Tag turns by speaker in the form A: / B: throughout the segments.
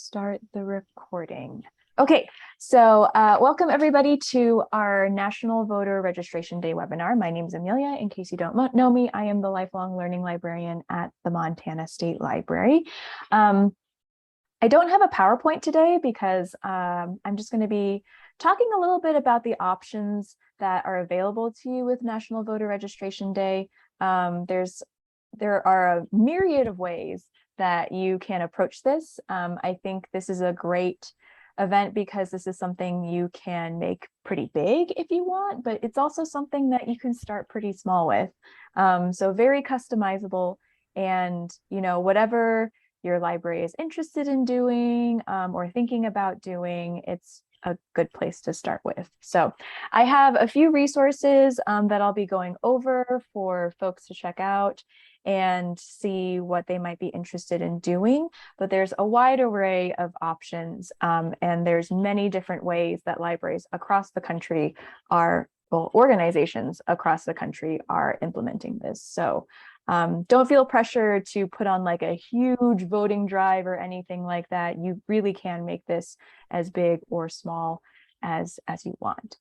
A: start the recording. Okay, so welcome everybody to our National Voter Registration Day webinar. My name is Amelia. In case you don't know me, I am the lifelong learning librarian at the Montana State Library. I don't have a PowerPoint today because I'm just going to be talking a little bit about the options that are available to you with National Voter Registration Day. There are a myriad of ways that you can approach this. I think this is a great event because this is something you can make pretty big if you want, but it's also something that you can start pretty small with. So very customizable, and whatever your library is interested in doing or thinking about doing, it's a good place to start with. So I have a few resources that I'll be going over for folks to check out and see what they might be interested in doing. But there's a wide array of options, and there's many different ways that libraries across the country organizations across the country are implementing this. So don't feel pressure to put on like a huge voting drive or anything like that. You really can make this as big or small as you want.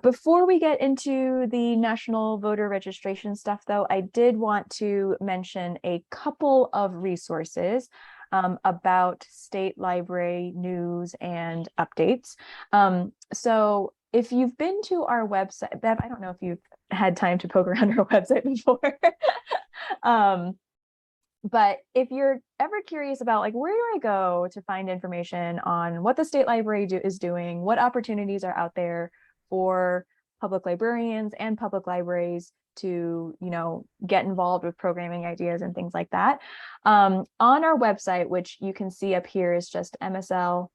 A: Before we get into the national voter registration stuff, though, I did want to mention a couple of resources about state library news and updates. So if you've been to our website, Bev, I don't know if you've had time to poke around our website before, but if you're ever curious about like, where do I go to find information on what the state library is doing, what opportunities are out there for public librarians and public libraries to, get involved with programming ideas and things like that. On our website, which you can see up here is just msl.mt.gov.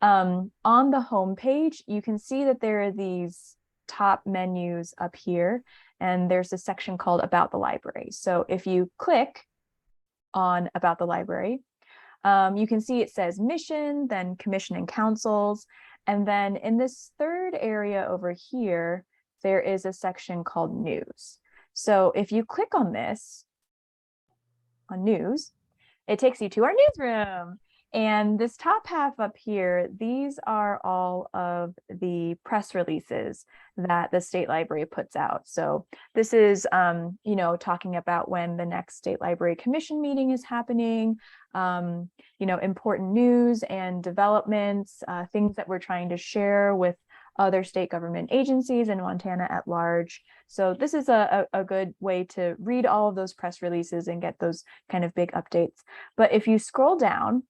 A: On the home page, you can see that there are these top menus up here, and there's a section called About the Library. So if you click on About the Library, you can see it says Mission, then Commission and Councils, and then in this third area over here, there is a section called News. So if you click on this, on News, it takes you to our newsroom. And this top half up here, these are all of the press releases that the state library puts out. So this is, talking about when the next state library commission meeting is happening, important news and developments, things that we're trying to share with other state government agencies and Montana at large. So this is a good way to read all of those press releases and get those kind of big updates. But if you scroll down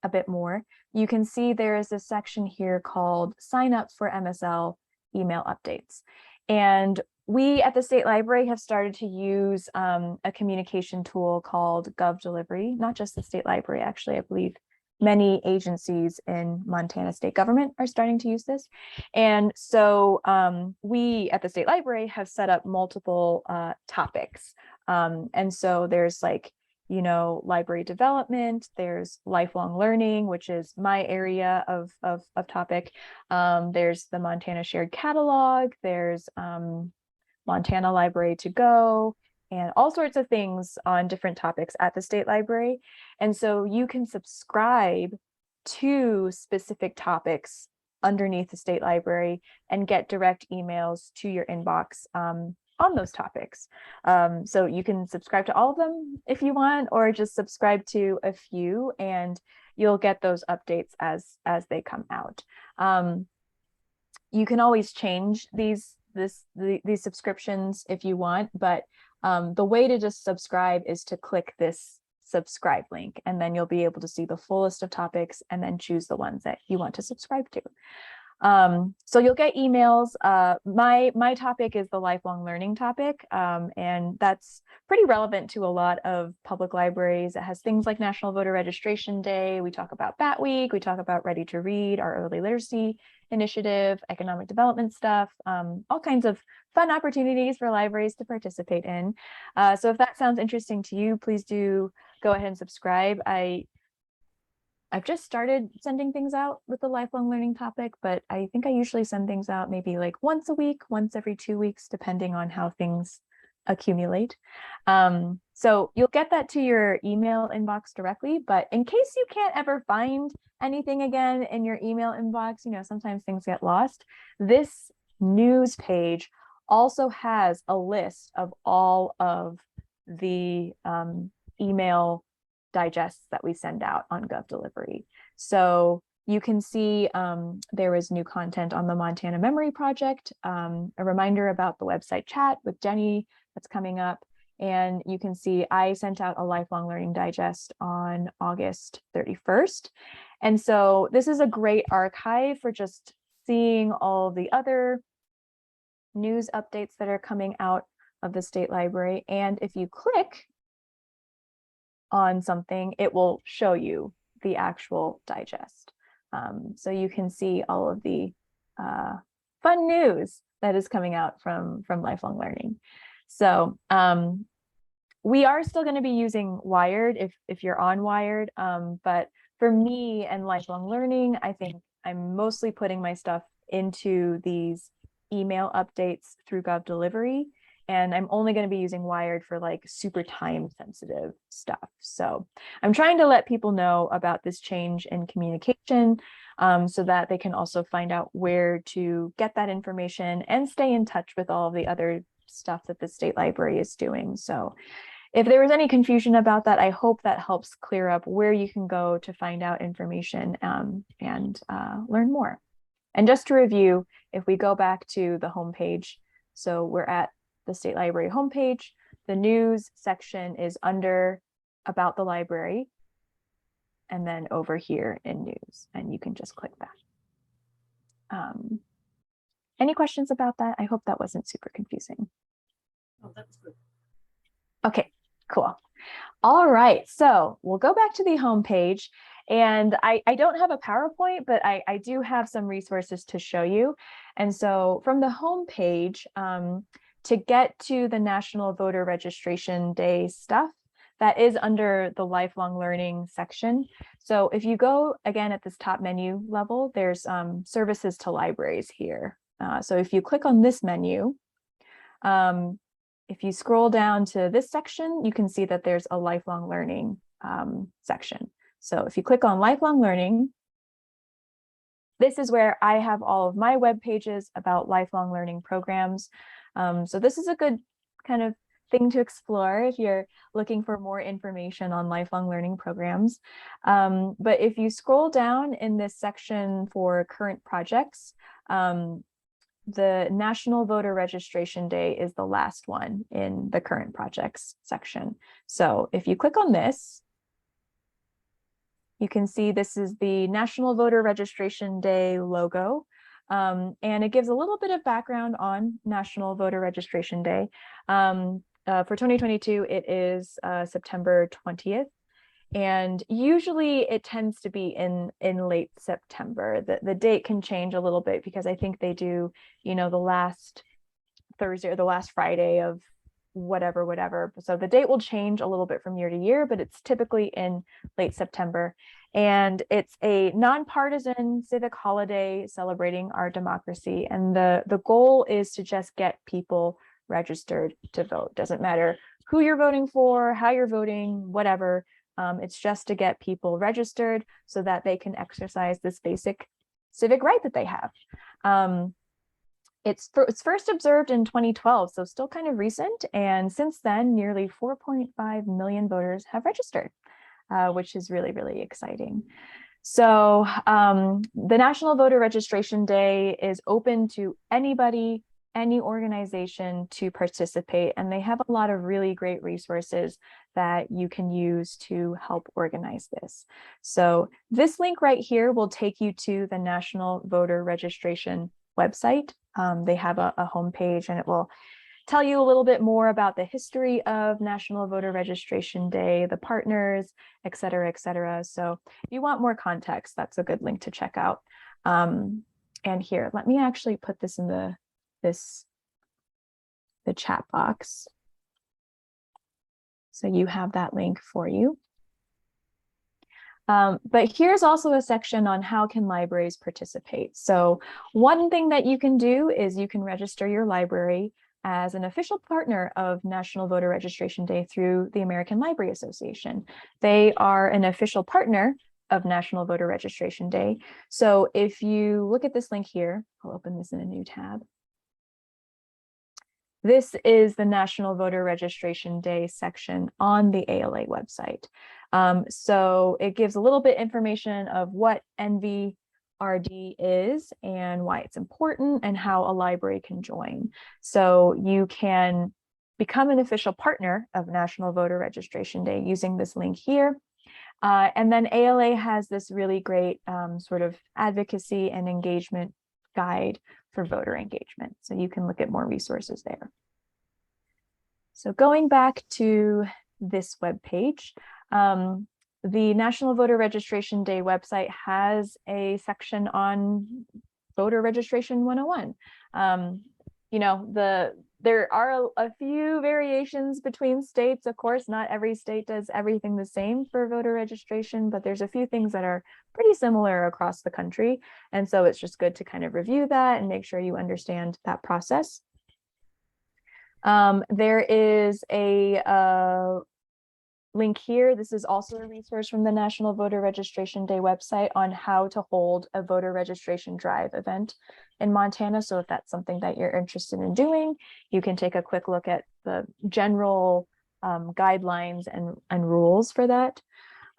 A: a bit more, you can see there is a section here called Sign Up for MSL Email Updates. And we at the State Library have started to use a communication tool called GovDelivery, not just the State Library, actually, I believe many agencies in Montana state government are starting to use this. And so we at the State Library have set up multiple topics. And so there's like, library development, there's lifelong learning, which is my area of topic. There's the Montana Shared Catalog, there's Montana Library to Go, and all sorts of things on different topics at the State Library. And so you can subscribe to specific topics underneath the State Library and get direct emails to your inbox on those topics. So you can subscribe to all of them if you want, or just subscribe to a few and you'll get those updates as they come out. You can always change these subscriptions if you want, but the way to just subscribe is to click this subscribe link, and then you'll be able to see the full list of topics and then choose the ones that you want to subscribe to. So you'll get emails. My topic is the lifelong learning topic, and that's pretty relevant to a lot of public libraries. It has things like National Voter Registration Day. We talk about Bat Week. We talk about Ready to Read, our early literacy initiative, economic development stuff, all kinds of fun opportunities for libraries to participate in. So if that sounds interesting to you, please do go ahead and subscribe. I've just started sending things out with the lifelong learning topic, but I think I usually send things out maybe like once a week, once every 2 weeks, depending on how things accumulate. So you'll get that to your email inbox directly, but in case you can't ever find anything again in your email inbox, sometimes things get lost. This news page also has a list of all of the email digests that we send out on GovDelivery. So you can see there is new content on the Montana Memory Project, a reminder about the website chat with Jenny that's coming up. And you can see I sent out a lifelong learning digest on August 31st. And so this is a great archive for just seeing all the other news updates that are coming out of the State Library. And if you click on something, it will show you the actual digest. So you can see all of the fun news that is coming out from lifelong learning. So we are still going to be using Wired if you're on Wired, but for me and lifelong learning, I think I'm mostly putting my stuff into these email updates through GovDelivery, and I'm only going to be using Wired for like super time sensitive stuff. So I'm trying to let people know about this change in communication so that they can also find out where to get that information and stay in touch with all of the other stuff that the State Library is doing. So if there was any confusion about that, I hope that helps clear up where you can go to find out information and learn more. And just to review, if we go back to the homepage, so we're at the State Library homepage, the news section is under About the Library, and then over here in news, and you can just click that. Any questions about that? I hope that wasn't super confusing.
B: Oh, that's good.
A: Okay, cool. All right, so we'll go back to the homepage, and I don't have a PowerPoint, but I do have some resources to show you. And so from the homepage, to get to the National Voter Registration Day stuff, that is under the lifelong learning section. So if you go again at this top menu level, there's services to libraries here. So if you click on this menu, if you scroll down to this section, you can see that there's a lifelong learning section. So if you click on lifelong learning, this is where I have all of my web pages about lifelong learning programs. So this is a good kind of thing to explore if you're looking for more information on lifelong learning programs. But if you scroll down in this section for current projects, the National Voter Registration Day is the last one in the current projects section. So if you click on this, you can see this is the National Voter Registration Day logo. And it gives a little bit of background on National Voter Registration Day. For 2022, it is September 20th. And usually it tends to be in late September. The date can change a little bit because I think they do, the last Thursday or the last Friday of whatever. So the date will change a little bit from year to year, but it's typically in late September. And it's a nonpartisan civic holiday celebrating our democracy. And the goal is to just get people registered to vote. Doesn't matter who you're voting for, how you're voting, whatever. It's just to get people registered so that they can exercise this basic civic right that they have. It's first observed in 2012, so still kind of recent. And since then, nearly 4.5 million voters have registered, which is really, really exciting. So the National Voter Registration Day is open to anybody, any organization to participate, and they have a lot of really great resources that you can use to help organize this. So this link right here will take you to the National Voter Registration website. They have a homepage, and it will tell you a little bit more about the history of National Voter Registration Day, the partners, et cetera, et cetera. So if you want more context, that's a good link to check out. And here, let me actually put this in the chat box. So you have that link for you. But here's also a section on how can libraries participate. So one thing that you can do is you can register your library as an official partner of National Voter Registration Day through the American Library Association. They are an official partner of National Voter Registration Day. So if you look at this link here, I'll open this in a new tab. This is the National Voter Registration Day section on the ALA website. So it gives a little bit information of what NVRD is and why it's important and how a library can join. So you can become an official partner of National Voter Registration Day using this link here. And then ALA has this really great sort of advocacy and engagement guide for voter engagement. So you can look at more resources there. So going back to this web page, the National Voter Registration Day website has a section on voter registration 101. You know, there are a few variations between states. Of course, not every state does everything the same for voter registration, but there's a few things that are pretty similar across the country. And so it's just good to kind of review that and make sure you understand that process. There is a link here. This is also a resource from the National Voter Registration Day website on how to hold a voter registration drive event in Montana. So if that's something that you're interested in doing, you can take a quick look at the general guidelines and rules for that.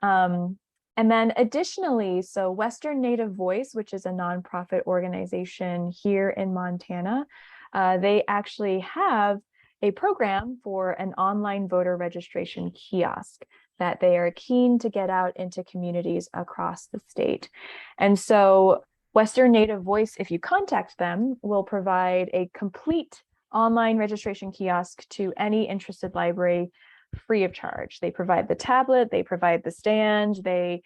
A: And then additionally, so Western Native Voice, which is a nonprofit organization here in Montana, they actually have a program for an online voter registration kiosk that they are keen to get out into communities across the state. And so Western Native Voice, if you contact them, will provide a complete online registration kiosk to any interested library free of charge. They provide the tablet, they provide the stand, they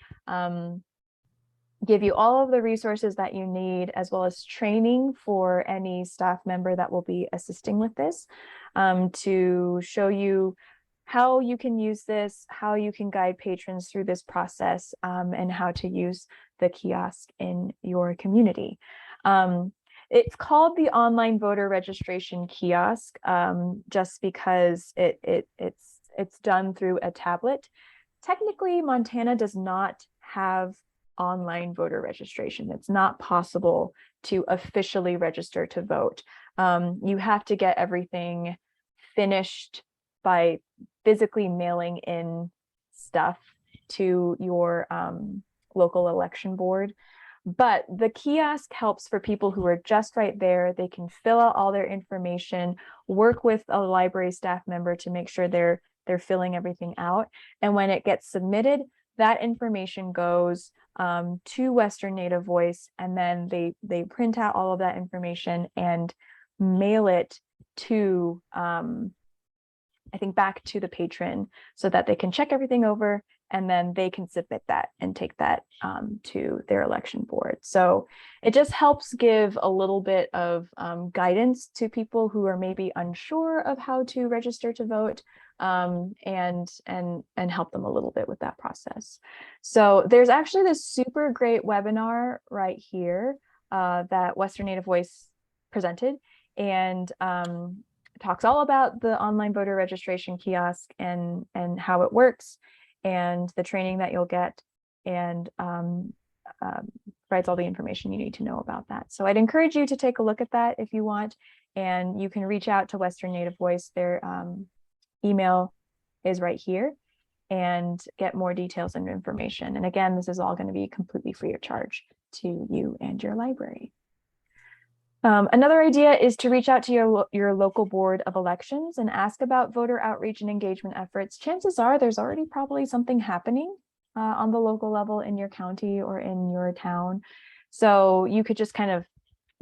A: give you all of the resources that you need, as well as training for any staff member that will be assisting with this, to show you how you can use this, how you can guide patrons through this process, and how to use the kiosk in your community. It's called the online voter registration kiosk just because it's done through a tablet. Technically, Montana does not have online voter registration. It's not possible to officially register to vote. You have to get everything finished by physically mailing in stuff to your local election board. But the kiosk helps for people who are just right there. They can fill out all their information, work with a library staff member to make sure they're filling everything out. And when it gets submitted, that information goes to Western Native Voice, and then they print out all of that information and mail it to I think back to the patron so that they can check everything over, and then they can submit that and take that to their election board. So it just helps give a little bit of guidance to people who are maybe unsure of how to register to vote, and help them a little bit with that process. So there's actually this super great webinar right here that Western Native Voice presented, and talks all about the online voter registration kiosk and how it works and the training that you'll get, and provides all the information you need to know about that. So I'd encourage you to take a look at that if you want, and you can reach out to Western Native Voice. Their email is right here, and get more details and information. And again, this is all going to be completely free of charge to you and your library. Another idea is to reach out to your local board of elections and ask about voter outreach and engagement efforts. Chances are there's already probably something happening on the local level in your county or in your town. So you could just kind of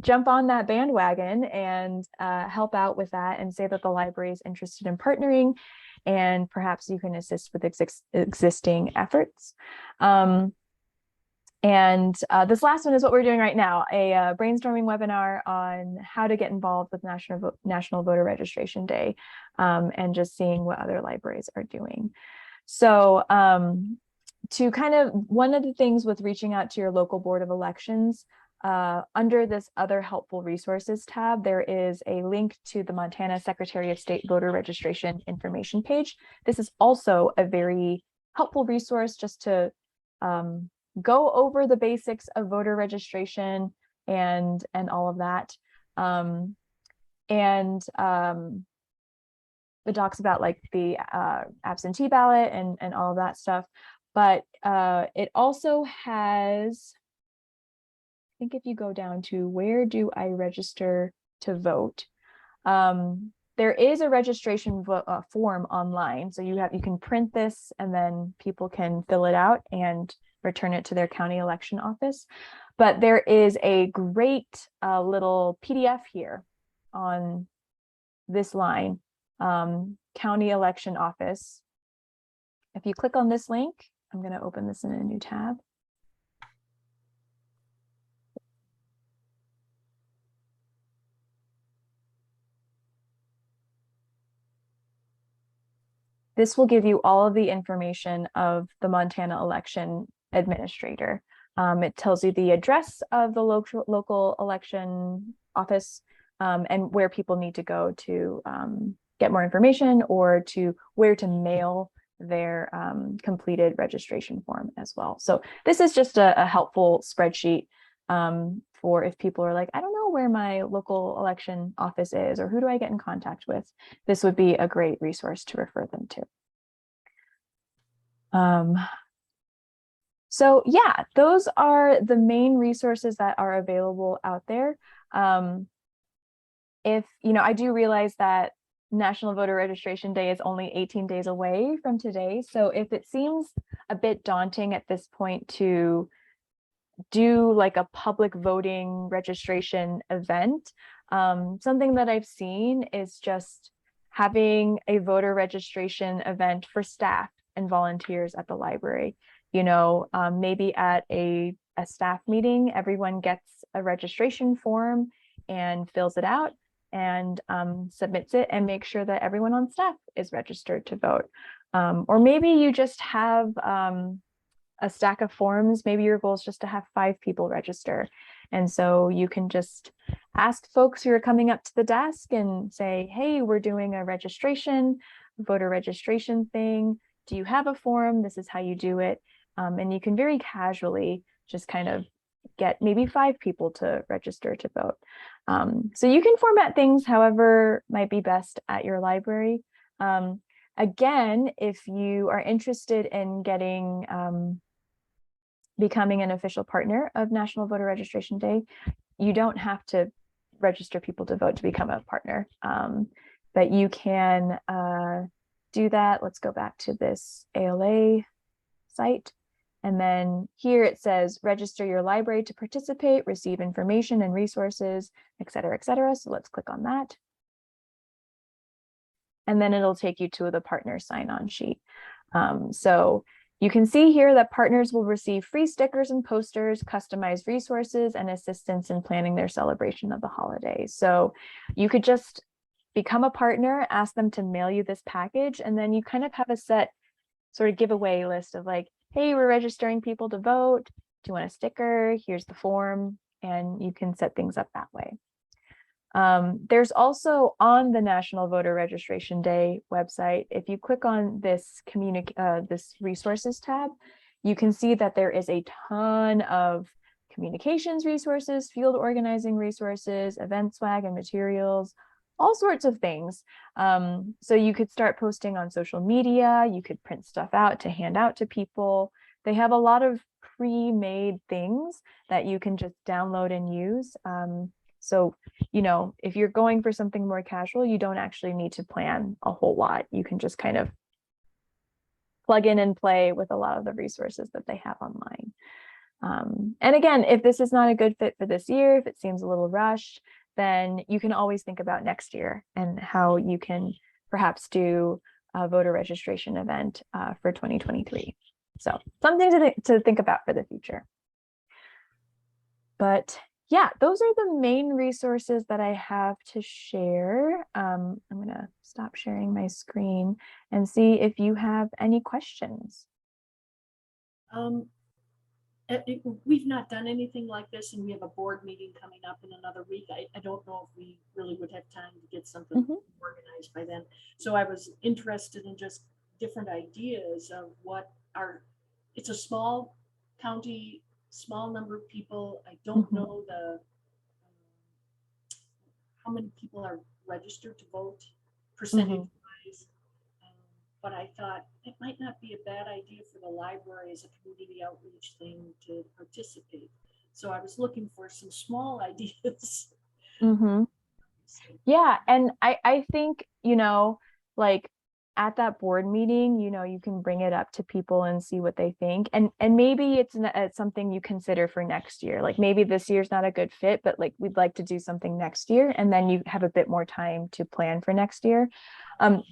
A: jump on that bandwagon and help out with that, and say that the library is interested in partnering, and perhaps you can assist with existing efforts. And this last one is what we're doing right now, a brainstorming webinar on how to get involved with National Voter Registration Day, and just seeing what other libraries are doing. So to kind of, one of the things with reaching out to your local board of elections, under this other helpful resources tab, there is a link to the Montana Secretary of State voter registration information page. This is also a very helpful resource just to go over the basics of voter registration and all of that. It talks about like the absentee ballot and all of that stuff. But it also has, I think if you go down to where do I register to vote, there is a registration form online. So you can print this and then people can fill it out and return it to their county election office. But there is a great little PDF here on this line, county election office. If you click on this link, I'm going to open this in a new tab. This will give you all of the information of the Montana election administrator. It tells you the address of the local election office and where people need to go to get more information or to where to mail their completed registration form as well. So this is just a helpful spreadsheet for if people are like, I don't know where my local election office is, or who do I get in contact with? This would be a great resource to refer them to. So yeah, those are the main resources that are available out there. If, I do realize that National Voter Registration Day is only 18 days away from today. So if it seems a bit daunting at this point to do like a public voting registration event, something that I've seen is just having a voter registration event for staff and volunteers at the library. Maybe at a staff meeting, everyone gets a registration form and fills it out and submits it and make sure that everyone on staff is registered to vote. Or maybe you just have a stack of forms. Maybe your goal is just to have 5 people register. And so you can just ask folks who are coming up to the desk and say, hey, we're doing a voter registration thing. Do you have a form? This is how you do it. And you can very casually just kind of get maybe 5 people to register to vote. So you can format things however might be best at your library. Again, if you are interested in becoming an official partner of National Voter Registration Day, you don't have to register people to vote to become a partner, but you can do that. Let's go back to this ALA site. And then here it says, register your library to participate, receive information and resources, et cetera, et cetera. So let's click on that. And then it'll take you to the partner sign-on sheet. So you can see here that partners will receive free stickers and posters, customized resources, and assistance in planning their celebration of the holiday. So you could just become a partner, ask them to mail you this package, and then you kind of have a set sort of giveaway list of like, hey, we're registering people to vote. Do you want a sticker? Here's the form. And you can set things up that way. There's also on the National Voter Registration Day website, if you click on this this resources tab, you can see that there is a ton of communications resources, field organizing resources, event swag and materials, all sorts of things. So you could start posting on social media, you could print stuff out to hand out to people. They have a lot of pre-made things that you can just download and use. So, if you're going for something more casual, you don't actually need to plan a whole lot. You can just kind of plug in and play with a lot of the resources that they have online. And again, if this is not a good fit for this year, if it seems a little rushed, then you can always think about next year and how you can perhaps do a voter registration event for 2023. So something to think about for the future. But yeah, those are the main resources that I have to share. I'm going to stop sharing my screen and see if you have any questions.
B: we've not done anything like this, and we have a board meeting coming up in another week. I don't know if we really would have time to get something organized by then. So I was interested in just different ideas of what are, it's a small county, small number of people. I don't know how many people are registered to vote percentage wise. But I thought it might not be a bad idea for the library as a community outreach thing to participate. So I was looking for some small ideas.
A: Yeah, and I think, you know, like at that board meeting, you know, you can bring it up to people and see what they think. And maybe it's something you consider for next year. Like maybe this year's not a good fit, but like we'd like to do something next year, and then you have a bit more time to plan for next year.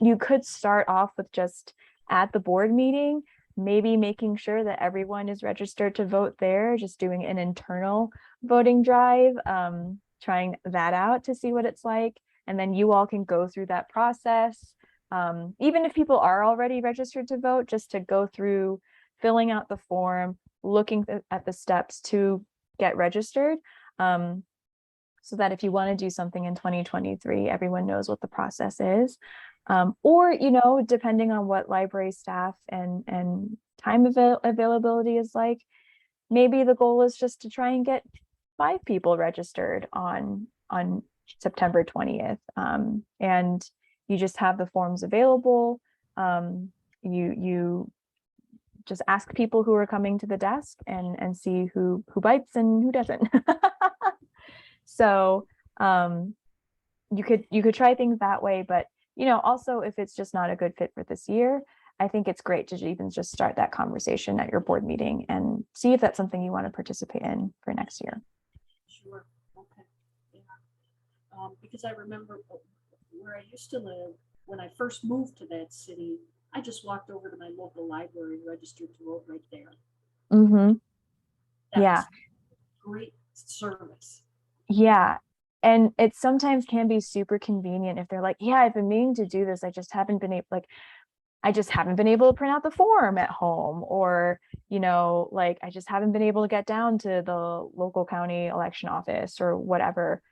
A: You could start off with just at the board meeting, maybe making sure that everyone is registered to vote there, just doing an internal voting drive, trying that out to see what it's like. And then you all can go through that process. Even if people are already registered to vote, just to go through filling out the form, looking at the steps to get registered. So that if you want to do something in 2023, everyone knows what the process is. Or, you know, depending on what library staff and time availability is like, maybe the goal is just to try and get 5 people registered on September 20th. And you just have the forms available. You just ask people who are coming to the desk and see who bites and who doesn't. So you could try things that way, but you know, also if it's just not a good fit for this year, I think it's great to even just start that conversation at your board meeting and see if that's something you want to participate in for next year.
B: Sure. Okay. Yeah. Because I remember where I used to live, when I first moved to that city, I just walked over to my local library and registered to vote right there. That
A: Yeah.
B: was great service.
A: Yeah. And it sometimes can be super convenient if they're like, yeah, I've been meaning to do this. I just haven't been able, like, I just haven't been able to print out the form at home, or, you know, like I just haven't been able to get down to the local county election office or whatever.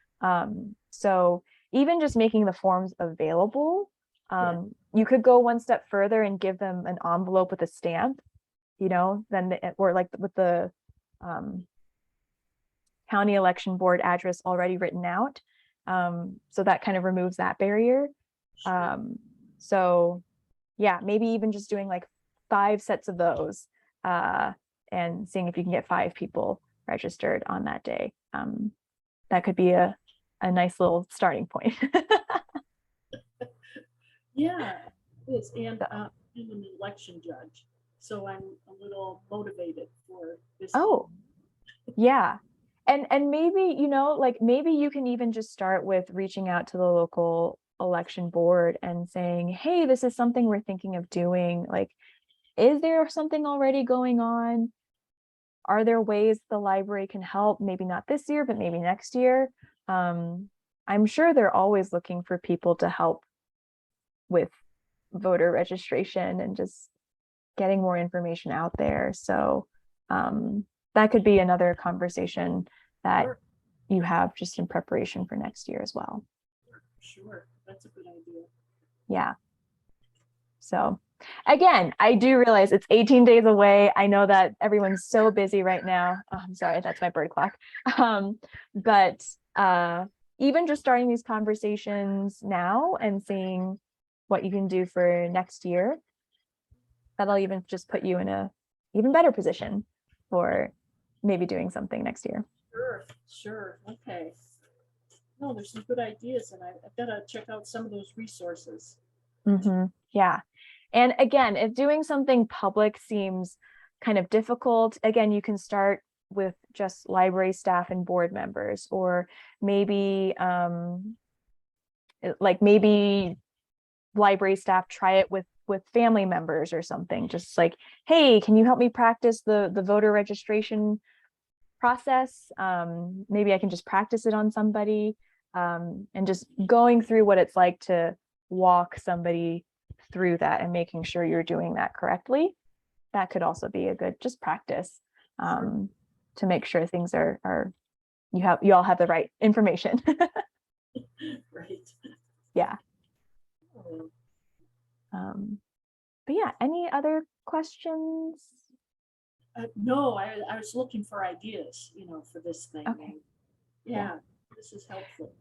A: So even just making the forms available, you could go one step further and give them an envelope with a stamp, you know, or like with the county election board address already written out. So that kind of removes that barrier. So yeah, maybe even just doing like 5 sets of those and seeing if you can get 5 people registered on that day. That could be a nice little starting point.
B: Yeah, it is. And I'm an election judge, so I'm a little motivated for this.
A: Oh, yeah. And maybe, you know, like maybe you can even just start with reaching out to the local election board and saying, hey, this is something we're thinking of doing. Like, is there something already going on? Are there ways the library can help? Maybe not this year, but maybe next year. I'm sure they're always looking for people to help with voter registration and just getting more information out there. So that could be another conversation that you have just in preparation for next year as well.
B: Sure, that's a good idea.
A: Yeah. So again, I do realize it's 18 days away. I know that everyone's so busy right now. Oh, I'm sorry, that's my bird clock. But even just starting these conversations now and seeing what you can do for next year, that'll even just put you in a even better position for maybe doing something next year.
B: Sure. Okay. No, there's some good ideas, and I've got to check out some of those resources.
A: Yeah. And again, if doing something public seems kind of difficult, again, you can start with just library staff and board members, or maybe maybe library staff try it with family members or something, just like, hey, can you help me practice the voter registration process? Maybe I can just practice it on somebody, and just going through what it's like to walk somebody through that and making sure you're doing that correctly. That could also be a good just practice. to make sure things are you all have the right information.
B: Right.
A: Yeah.
B: Oh.
A: But yeah, any other questions?
B: No, I was looking for ideas, for this thing.
A: Okay.
B: Yeah, this is helpful.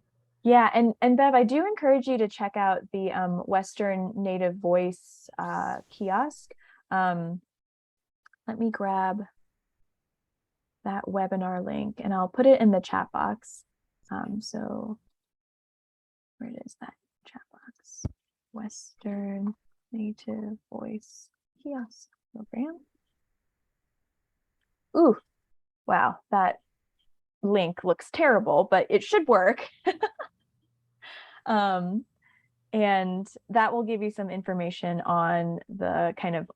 A: Yeah, and Bev, I do encourage you to check out the Western Native Voice kiosk. Let me grab that webinar link and I'll put it in the chat box. So where is that chat box? Western Native Voice kiosk program. Ooh, wow, that link looks terrible, but it should work. And that will give you some information on the kind of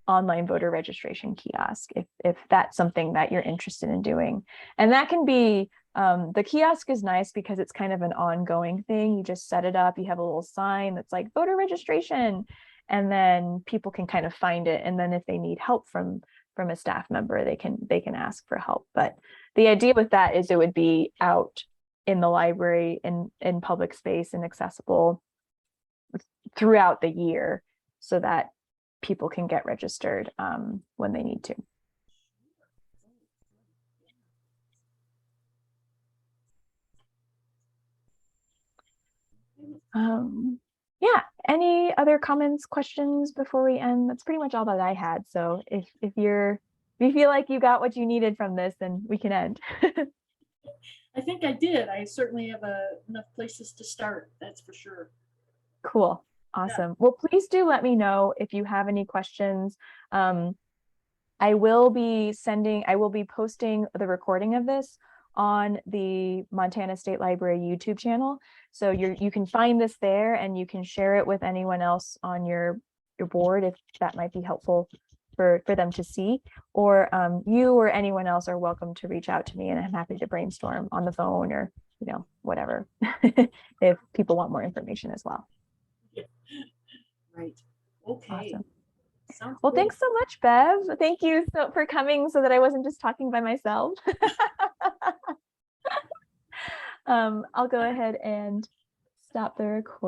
A: online voter registration kiosk if that's something that you're interested in doing. And that can be the kiosk is nice because it's kind of an ongoing thing. You just set it up, you have a little sign that's like voter registration, and then people can kind of find it, and then if they need help from a staff member, they can ask for help. But the idea with that is it would be out in the library, in public space, and accessible throughout the year so that people can get registered when they need to. Yeah, any other comments, questions before we end? That's pretty much all that I had. So if you feel like you got what you needed from this, then we can end.
B: I think I did. I certainly have enough places to start, that's for sure.
A: Cool. Awesome. Well, please do let me know if you have any questions. I will be posting the recording of this on the Montana State Library YouTube channel. So you can find this there and you can share it with anyone else on your board if that might be helpful for them to see. Or you or anyone else are welcome to reach out to me, and I'm happy to brainstorm on the phone or whatever if people want more information as well.
B: Right. Okay.
A: Awesome.
B: Sounds
A: Well,
B: good.
A: thanks so much, Bev. Thank you for coming so that I wasn't just talking by myself. I'll go ahead and stop the recording.